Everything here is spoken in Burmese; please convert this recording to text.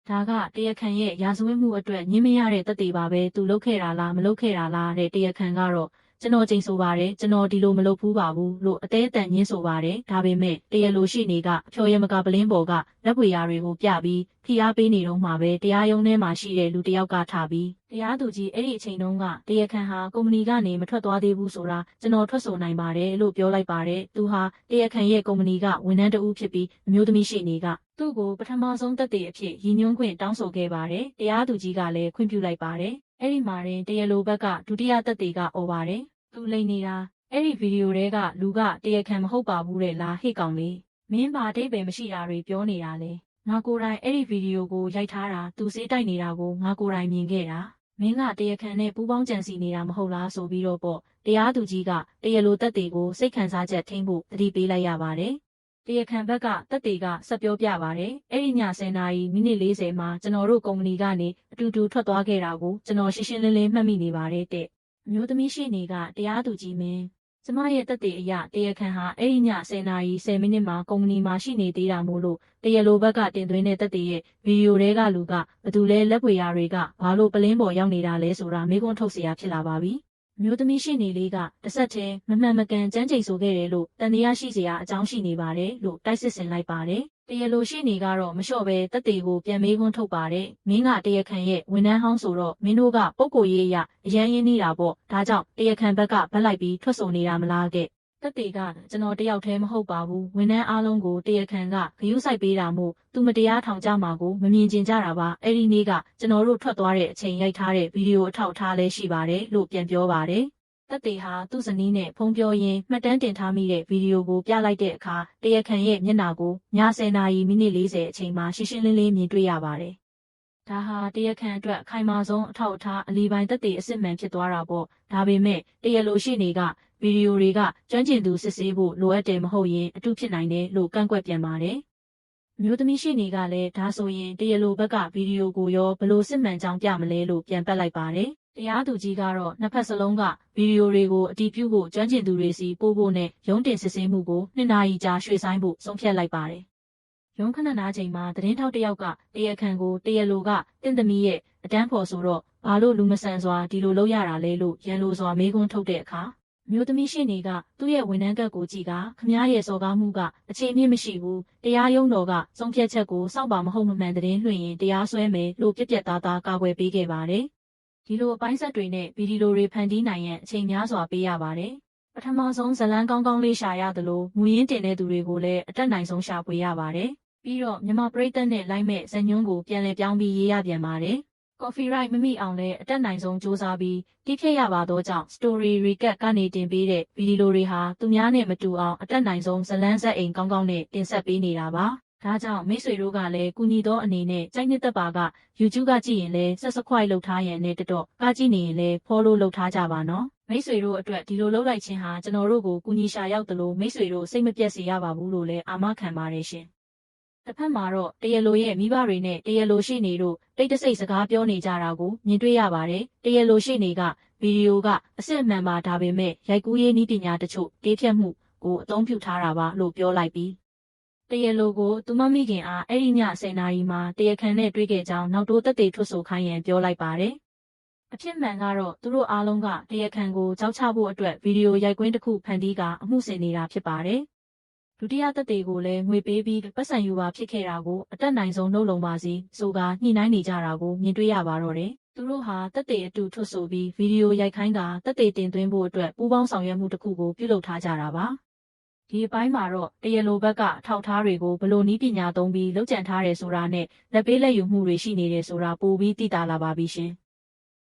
ဒါကတရားခံရဲ့ရာဇဝတ်မှုအတွက်ညှင်းမရတဲ့သက်သေပါပဲသူလုပ်ခဲ့တာလားမလုပ်ခဲ့တာလားတဲ့တရားခံကတော့ကျွန်တော်ကြိမ်ဆိုပါတယ်ကျွန်တော်ဒီလိုမလုပ်ဘူးပါဘူးလို့အသေးအတန်ညင်းဆိုပါတယ်ဒါပေမဲ့တရားလိုရှိနေကအဖျော်ရမကပလင်းပေါ်ကလက်ပွေရာတွေကိုပြပြီးဖိအားပေးနေတော့မှပဲတရားရုံးထဲမှာရှိတဲ့လူတစ်ယောက်ကထားပြီးတရားသူကြီးအဲ့ဒီအချိန်တုန်းကတရားခံဟာကုမ္ပဏီကနေမထွက်သွားသေးဘူးဆိုတာကျွန်တော်ထွက်ဆိုနိုင်ပါတယ်လို့ပြောလိုက်ပါတယ်သူဟာတရားခံရဲ့ကုမ္ပဏီကဝန်ထမ်းတဦးဖြစ်ပြီးအမျိုးသမီးရှိနေကသူ့ကိုပထမဆုံးသက်သေအဖြစ်ရည်ညွှန်းခွင့်တောင်းဆိုခဲ့ပါတယ်တရားသူကြီးကလည်းခွင့်ပြုလိုက်ပါတယ်အဲ့ဒီမှာတင်တရားလိုဘက်ကဒုတိယသက်သေကអော်ပါတယ်သူလိန်နေတာအဲ့ဒီဗီဒီယိုတွေကလူကတရားခံမဟုတ်ပါဘူးတဲ့လားဟိတ်ကောင်လေးမင်းဘာတိတ်ပဲမရှိတာတွေပြောနေတာလေငါကိုယ်တိုင်အဲ့ဒီဗီဒီယိုကိုရိုက်ထားတာသူစေးတိုက်နေတာကိုငါကိုယ်တိုင်မြင်ခဲ့တာမင်းကတရားခံနဲ့ပူးပေါင်းကြံစည်နေတာမဟုတ်လားဆိုပြီးတော့ပေါ့တရားသူကြီးကတရားလိုသက်သေကိုစိတ်ခံစားချက်ထိန်းဖို့တတိပေးလိုက်ရပါတယ်တရားခံဘက်ကသက်သေကဆက်ပြောပြပါတယ်အဲ့ဒီည10 နာရီမိနစ်40မှာကျွန်တော်တို့ကုမ္ပဏီကနေအတူတူထွက်သွားခဲ့တာကိုကျွန်တော်ရှင်းရှင်းလင်းလင်းမှတ်မိနေပါတယ်တဲ့အမျိုးသမီးရှိနေကတရားသူကြီးမင်းကျမရဲ့သက်သေအရတရားခံဟာအဲ့ဒီည10 နာရီ10 မိနစ်မှာကုမ္ပဏီမှာရှိနေသေးတာမို့လို့တရားလိုဘက်ကတင်သွင်းတဲ့သက်သေရဲ့ဗီဒီယိုတွေကလူကဘသူလဲလက်ပွေရာတွေကဘာလို့ပလင်းပေါ်ရောက်နေတာလဲဆိုတာမေးခွန်းထုတ်เสียဖြစ်လာပါပြီမျိုးသမီးရှိနေလေးကတစ်ဆက်တည်းမမှန်မကန်ကြမ်းကြိမ်ဆိုခဲ့တယ်လို့တန်တရားရှိเสียအကြောင်းရှိနေပါတယ်လို့တိုက်စစ်ဆင်လိုက်ပါတယ်တရားလိုရှိနေကတော့မလျှော့ပဲတက်တေကိုပြန်မေးခွန်းထုတ်ပါတယ်မင်းကတရားခံရဲ့ဝန်ထမ်းဟောင်းဆိုတော့မင်းတို့ကပုံကိုရေးအရအရန်ရင်းနေတာပေါ့ဒါကြောင့်တရားခံဘက်ကဗတ်လိုက်ပြီးထွက်ဆိုနေတာမလားတဲ့တက်တေကကျွန်တော်တယောက်တည်းမဟုတ်ပါဘူးဝန်ထမ်းအားလုံးကိုတရားခံကဂရုစိုက်ပေးတာမို့သူမတရားထောင်ကြမှာကိုမမြင်ကျင်ကြတာပါအဲ့ဒီနေ့ကကျွန်တော်တို့ထွက်သွားတဲ့အချိန်ရိုက်ထားတဲ့ဗီဒီယိုအထောက်အထားလည်းရှိပါတယ်လို့ပြန်ပြောပါတယ်သက်သေဟာသူ့ဇနီးနဲ့ဖုန်းပြောရင်းမှတ်တမ်းတင်ထားမိတဲ့ဗီဒီယိုကိုပြလိုက်တဲ့အခါတရားခံရဲ့မျက်နှာကိုည10 နာရီမိနစ်40အချိန်မှာရှင်းရှင်းလင်းလင်းမြင်တွေ့ရပါတယ်။ဒါဟာတရားခံအတွက်အခိုင်အမာဆုံးအထောက်အထားအလီပိုင်းသက်သေအစစ်မှန်ဖြစ်သွားတာပေါ့။ဒါပေမဲ့တရားလိုရှိနေကဗီဒီယိုတွေကကျွမ်းကျင်သူစစ်ဆေးဖို့လိုအပ်တယ်မဟုတ်ရင်အတုဖြစ်နိုင်တယ်လို့ကန့်ကွက်ပြန်ပါတယ်။မျိုးသမီးရှိနေကလည်းဒါဆိုရင်တရားလိုဘက်ကဗီဒီယိုကိုရောဘလို့စစ်မှန်ကြောင်းပြမလဲလို့ပြန်ပတ်လိုက်ပါတယ်။တရားသူကြီးကတော့နှစ်ဖက်စလုံးကဗီဒီယိုတွေကိုအတည်ပြုဖို့ကျွမ်းကျင်သူတွေစီပို့ဖို့နဲ့ရုံးတင်စစ်ဆေးမှုကို2 နာရီကြာရွှေ့ဆိုင်းဖို့ဆုံးဖြတ်လိုက်ပါတယ်။ရုံးခဏနားချိန်မှာသတင်းထောက်တစ်ယောက်ကတရားခံကိုတရားလိုကတင့်သမီးရဲ့အတန်းဖော်ဆိုတော့ဘာလို့လူမဆန်စွာဒီလိုလုပ်ရတာလဲလို့ရန်လိုစွာမေးခွန်းထုတ်တဲ့အခါမျိုးသမီးရှိနေကသူ့ရဲ့ဝန်ထမ်းကတ်ကိုကြည့်ကခမားရဲ့စော်ကားမှုကအခြေအမြစ်မရှိဘူးတရားရုံးတော်ကဆုံးဖြတ်ချက်ကိုစောင့်ပါမဟုတ်မမှန်သတင်းလွှင့်ရင်တရားစွဲမယ်လို့ပြက်ပြက်သားသားကာကွယ်ပေးခဲ့ပါတယ်ဒီလိုအပိုင်းဆက်တွေနဲ့ဗီဒီယိုတွေဖန်တီးနိုင်ရန်အချိန်များစွာပေးရပါတယ်။ပထမဆုံးဇလန်းကောင်းကောင်းလေးရှာရသလိုမူရင်းတင်တဲ့သူတွေကိုလည်းအတက်နိုင်ဆုံးရှာဖွေရပါတယ်။ပြီးတော့မြန်မာပရိသတ်နဲ့လိုက်မဲ့ဇညွန်းကိုပြန်လည်ပြောင်းပြီးရေးရပြန်ပါတယ်။ Copyright မမိအောင်လည်းအတက်နိုင်ဆုံးစူးစမ်းပြီးတိဖြည့်ရပါတော့ကြောင့် Story Recap ကနေတင်ပေးတဲ့ဗီဒီယိုတွေဟာသူများနဲ့မတူအောင်အတက်နိုင်ဆုံးဇလန်းဇက်အိမ်ကောင်းကောင်းနဲ့တင်ဆက်ပေးနေတာပါ။ဒါကြောင့်မိတ်ဆွေတို့ကလည်းကူညီသောအနေနဲ့ကြိုက်နှစ်သက်ပါက YouTube ကကြည့်ရင်လည်း Subscribe လုပ်ထားရန်နဲ့တော့ကကြည့်နေရင်လည်း Follow လုပ်ထားကြပါနော်မိတ်ဆွေတို့အတွက်ဒီလိုလုပ်လိုက်ခြင်းဟာကျွန်တော်တို့ကိုကူညီရှာရောက်သလိုမိတ်ဆွေတို့စိတ်မပြတ်စေရပါဘူးလို့လည်းအာမခံပါတယ်ရှင်တစ်ဖက်မှာတော့တရားလိုရဲ့မိဘတွေနဲ့တရားလိုရှိနေတို့တိတ်တဆိတ်စကားပြောနေကြတာကိုမြင်တွေ့ရပါတယ်တရားလိုရှိနေကဗီဒီယိုကအစစ်အမှန်ပါဒါပေမဲ့ရိုက်ကူးရေးနည်းပညာတချို့တေးဖြတ်မှုကိုအသုံးပြုထားတာပါလို့ပြောလိုက်ပြီးတရားလိုကိုသူမမိခင်အားအဲ့ဒီည10 နာရီမှာတရားခံနဲ့တွေ့ခဲ့ကြောင်းနောက်တိုးသက်သေထွက်ဆိုခိုင်းရန်ပြောလိုက်ပါတယ်။အဖြစ်မှန်ကတော့သူတို့အားလုံးကတရားခံကိုကြောက်ချဖို့အတွက်ဗီဒီယိုရိုက်ကွင်းတစ်ခုဖန်တီးကအမှုဆင်နေတာဖြစ်ပါတယ်။ဒုတိယသက်သေကိုလည်းငွေပေးပြီးပတ်စံယူပါဖြစ်ခဲ့တာကိုအတက်နိုင်ဆုံးနှုတ်လုံပါစီဆိုကညှိနှိုင်းနေကြတာကိုမြင်တွေ့ရပါတော့တယ်။သူတို့ဟာသက်သေအတူထွက်ဆိုပြီးဗီဒီယိုရိုက်ခိုင်းတာသက်သေတင်သွင်းဖို့အတွက်ပူးပေါင်းဆောင်ရွက်မှုတစ်ခုကိုပြုလုပ်ထားကြတာပါ။ဒီအပိုင်းမှာတော့တရားလိုဘက်ကအထောက်အထားတွေကိုဘလို့နည်းပညာသုံးပြီးလုပ်ကြံထားတယ်ဆိုတာနဲ့လက်ပေးလက်ယူမှုတွေရှိနေတယ်ဆိုတာပိုပြီးသိသာလာပါပြီရှင်။